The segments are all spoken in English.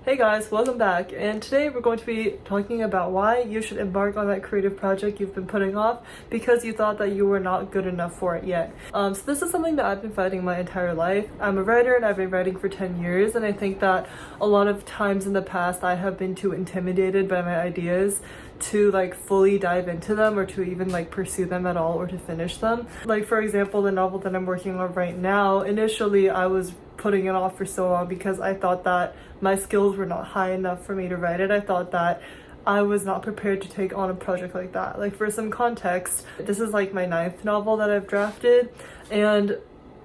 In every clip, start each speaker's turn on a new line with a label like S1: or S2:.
S1: Hey guys, welcome back, and today we're going to be talking about why you should embark on that creative project you've been putting off because you thought that you were not good enough for it yet. So this is something that I've been fighting my entire life. I'm a writer and I've been writing for 10 years, and I think that a lot of times in the past I have been too intimidated by my ideas to fully dive into them or to even pursue them at all or to finish them. Like, for example, the novel that I'm working on right now, initially I was putting it off for so long because I thought that my skills were not high enough for me to write it. I thought that I was not prepared to take on a project like that. Like, for some context, this is my 9th novel that I've drafted, and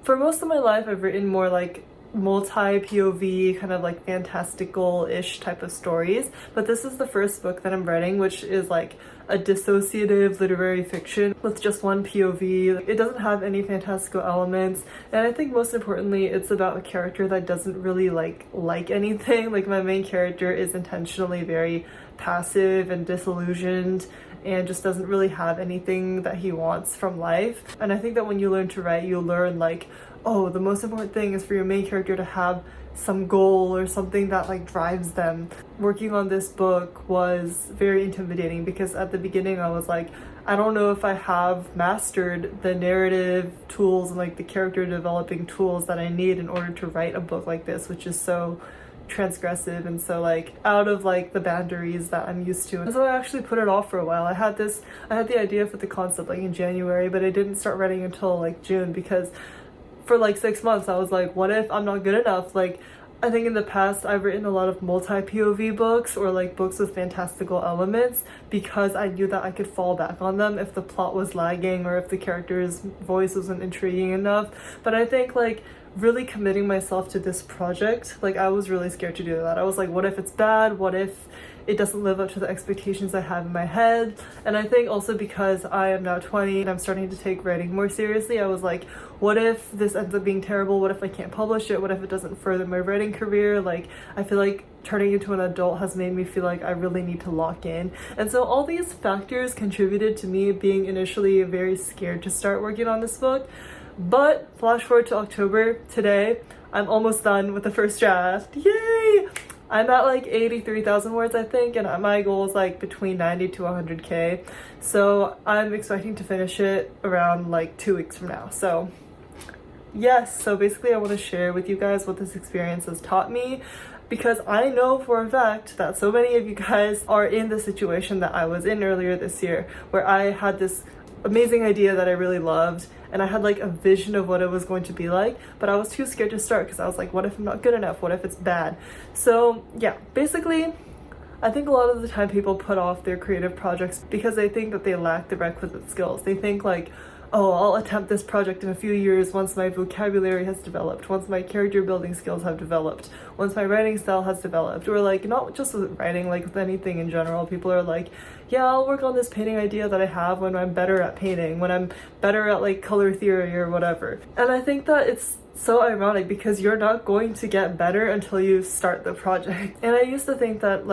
S1: for most of my life I've written more multi-POV, kind of fantastical-ish type of stories, but this is the first book that I'm writing, which is a dissociative literary fiction with just one POV. It doesn't have any fantastical elements, and I think most importantly it's about a character that doesn't really like anything. My main character is intentionally very passive and disillusioned and just doesn't really have anything that he wants from life. And I think that when you learn to write, you learn oh, the most important thing is for your main character to have some goal or something that drives them. Working on this book was very intimidating because at the beginning I was I don't know if I have mastered the narrative tools and the character developing tools that I need in order to write a book like this, which is so transgressive and so out of the boundaries that I'm used to. And so I actually put it off for a while. I had the idea for the concept in January, but I didn't start writing until June because for 6 months I was what if I'm not good enough? I think in the past I've written a lot of multi-POV books or books with fantastical elements because I knew that I could fall back on them if the plot was lagging or if the character's voice wasn't intriguing enough. But I think really committing myself to this project, I was really scared to do that. I was what if it's bad? What if it doesn't live up to the expectations I have in my head? And I think also because I am now 20 and I'm starting to take writing more seriously, I was what if this ends up being terrible? What if I can't publish it? What if it doesn't further my writing career? I feel turning into an adult has made me feel I really need to lock in. And so all these factors contributed to me being initially very scared to start working on this book. But flash forward to October, today, I'm almost done with the first draft. Yay! I'm at 83,000 words, I think, and my goal is between 90 to 100k. So I'm expecting to finish it around 2 weeks from now. So yes, so basically I want to share with you guys what this experience has taught me, because I know for a fact that so many of you guys are in the situation that I was in earlier this year, where I had this amazing idea that I really loved, and I had a vision of what it was going to be like, but I was too scared to start because I was what if I'm not good enough? What if it's bad? So yeah, basically I think a lot of the time people put off their creative projects because they think that they lack the requisite skills. They think oh, I'll attempt this project in a few years once my vocabulary has developed, once my character building skills have developed, once my writing style has developed. Or not just with writing, with anything in general. People are yeah, I'll work on this painting idea that I have when I'm better at painting, when I'm better at color theory or whatever. And I think that it's so ironic because you're not going to get better until you start the project. And I used to think that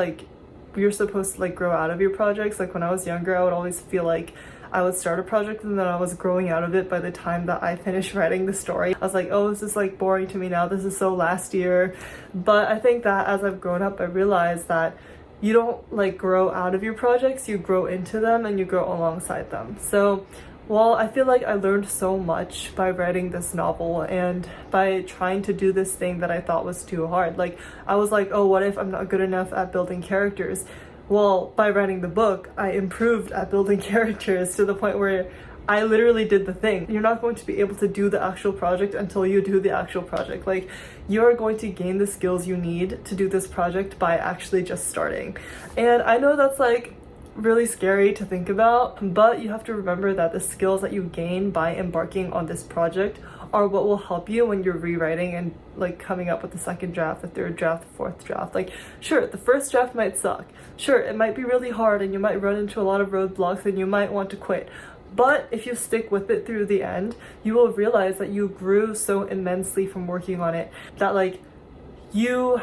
S1: you're supposed to grow out of your projects. When I was younger, I would always feel I would start a project and then I was growing out of it by the time that I finished writing the story. I was oh, this is boring to me now. This is so last year. But I think that as I've grown up, I realized that you don't grow out of your projects, you grow into them and you grow alongside them. So while I feel I learned so much by writing this novel and by trying to do this thing that I thought was too hard, I was oh, what if I'm not good enough at building characters? Well, by writing the book, I improved at building characters to the point where I literally did the thing. You're not going to be able to do the actual project until you do the actual project. You're going to gain the skills you need to do this project by actually just starting. And I know that's really scary to think about, but you have to remember that the skills that you gain by embarking on this project are what will help you when you're rewriting and coming up with the second draft, the third draft, the fourth draft. Sure, the first draft might suck. Sure, it might be really hard and you might run into a lot of roadblocks and you might want to quit. But if you stick with it through the end, you will realize that you grew so immensely from working on it that you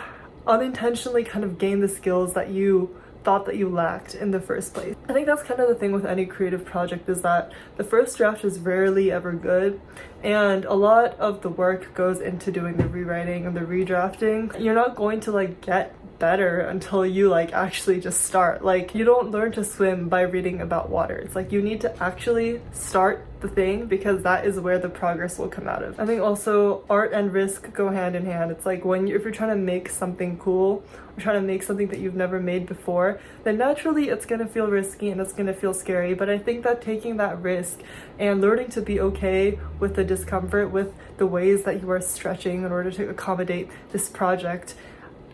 S1: unintentionally kind of gain the skills that you thought that you lacked in the first place. I think that's kind of the thing with any creative project, is that the first draft is rarely ever good, and a lot of the work goes into doing the rewriting and the redrafting. You're not going to get better until you like actually just start. Like, you don't learn to swim by reading about water. It's like you need to actually start the thing, because that is where the progress will come out of. I think also art and risk go hand in hand. It's like if you're trying to make something cool, or trying to make something that you've never made before, then naturally it's gonna feel risky and it's gonna feel scary. But I think that taking that risk and learning to be okay with the discomfort, with the ways that you are stretching in order to accommodate this project,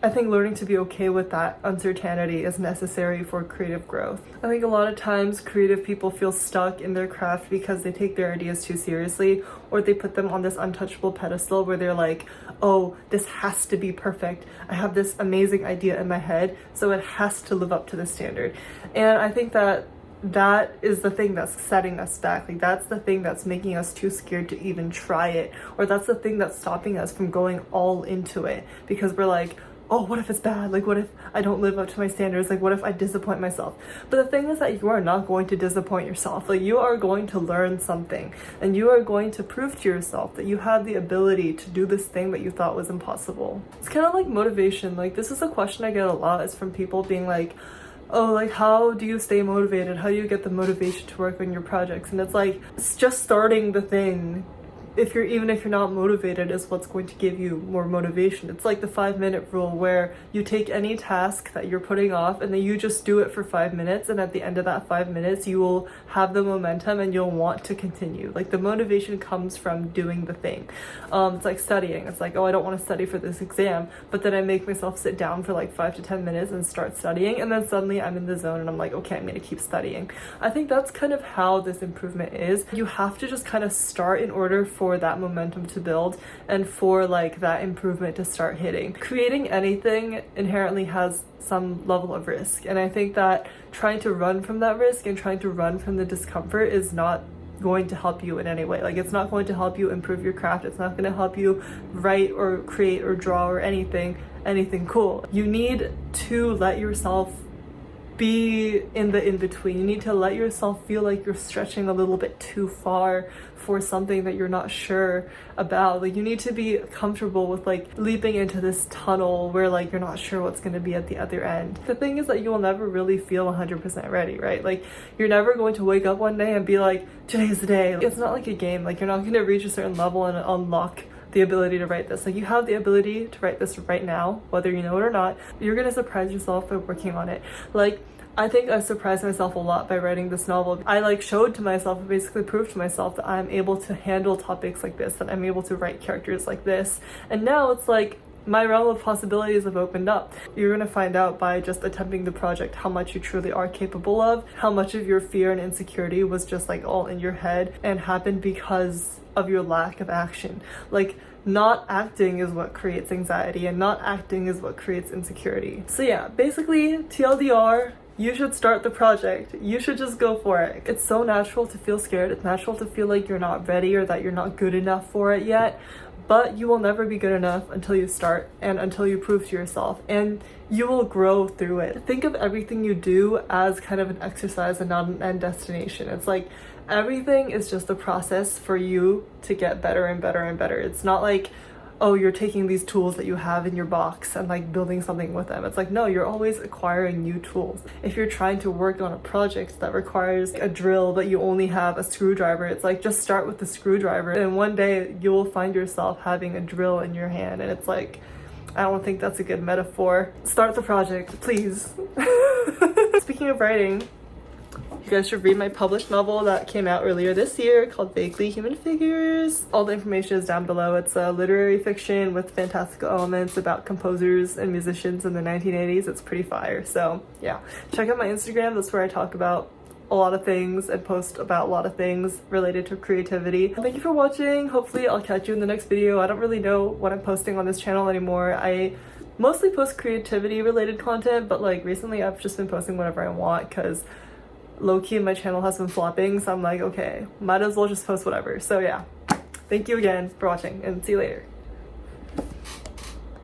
S1: I think learning to be okay with that uncertainty is necessary for creative growth. I think a lot of times creative people feel stuck in their craft because they take their ideas too seriously, or they put them on this untouchable pedestal where they're like, oh, this has to be perfect. I have this amazing idea in my head, so it has to live up to the standard. And I think that is the thing that's setting us back. Like, that's the thing that's making us too scared to even try it, or that's the thing that's stopping us from going all into it, because we're like, oh, what if it's bad? Like, what if I don't live up to my standards? Like, what if I disappoint myself? But the thing is that you are not going to disappoint yourself. Like, you are going to learn something, and you are going to prove to yourself that you have the ability to do this thing that you thought was impossible. It's kind of like motivation. Like, this is a question I get a lot, is from people being like, oh, like, how do you stay motivated? How do you get the motivation to work on your projects? And it's like, it's just starting the thing. Even if you're not motivated, is what's going to give you more motivation. It's like the 5-minute rule, where you take any task that you're putting off and then you just do it for 5 minutes, and at the end of that 5 minutes you will have the momentum and you'll want to continue. Like, the motivation comes from doing the thing. It's like studying. It's like, oh, I don't want to study for this exam, but then I make myself sit down for like 5 to 10 minutes and start studying, and then suddenly I'm in the zone and I'm like, okay, I'm gonna keep studying. I think that's kind of how this improvement is. You have to just kind of start in order for that momentum to build and for like that improvement to start hitting. Creating anything inherently has some level of risk, and I think that trying to run from that risk and trying to run from the discomfort is not going to help you in any way. Like, it's not going to help you improve your craft. It's not going to help you write or create or draw or anything cool. You need to let yourself be in the in-between. You need to let yourself feel like you're stretching a little bit too far for something that you're not sure about. Like, you need to be comfortable with like leaping into this tunnel where like you're not sure what's going to be at the other end. The thing is that you will never really feel 100% ready, right? Like, you're never going to wake up one day and be like, today's the day. It's not like a game. Like, you're not going to reach a certain level and unlock the ability to write this. Like, you have the ability to write this right now, whether you know it or not. You're gonna surprise yourself by working on it. Like, I think I surprised myself a lot by writing this novel. I like showed to myself, basically proved to myself, that I'm able to handle topics like this, that I'm able to write characters like this. And now it's like my realm of possibilities have opened up. You're gonna find out by just attempting the project how much you truly are capable of, how much of your fear and insecurity was just like all in your head and happened because of your lack of action. Like, not acting is what creates anxiety, and not acting is what creates insecurity. So yeah, basically, TLDR, you should start the project. You should just go for it. It's so natural to feel scared. It's natural to feel like you're not ready or that you're not good enough for it yet. But you will never be good enough until you start and until you prove to yourself, and you will grow through it. Think of everything you do as kind of an exercise and not an end destination. It's like everything is just a process for you to get better and better and better. It's not like, oh, you're taking these tools that you have in your box and like building something with them. It's like, no, you're always acquiring new tools. If you're trying to work on a project that requires a drill but you only have a screwdriver, it's like, just start with the screwdriver, and one day you will find yourself having a drill in your hand. And it's like, I don't think that's a good metaphor. Start the project, please. Speaking of writing, you guys should read my published novel that came out earlier this year called Vaguely Human Figures. All the information is down below. It's a literary fiction with fantastical elements about composers and musicians in the 1980s. It's pretty fire. So yeah, check out my Instagram. That's where I talk about a lot of things and post about a lot of things related to creativity. Thank you for watching. Hopefully I'll catch you in the next video. I don't really know what I'm posting on this channel anymore. I mostly post creativity related content, but like recently I've just been posting whatever I want because low-key my channel has been flopping, so I'm like, okay, might as well just post whatever. So yeah, thank you again for watching and see you later.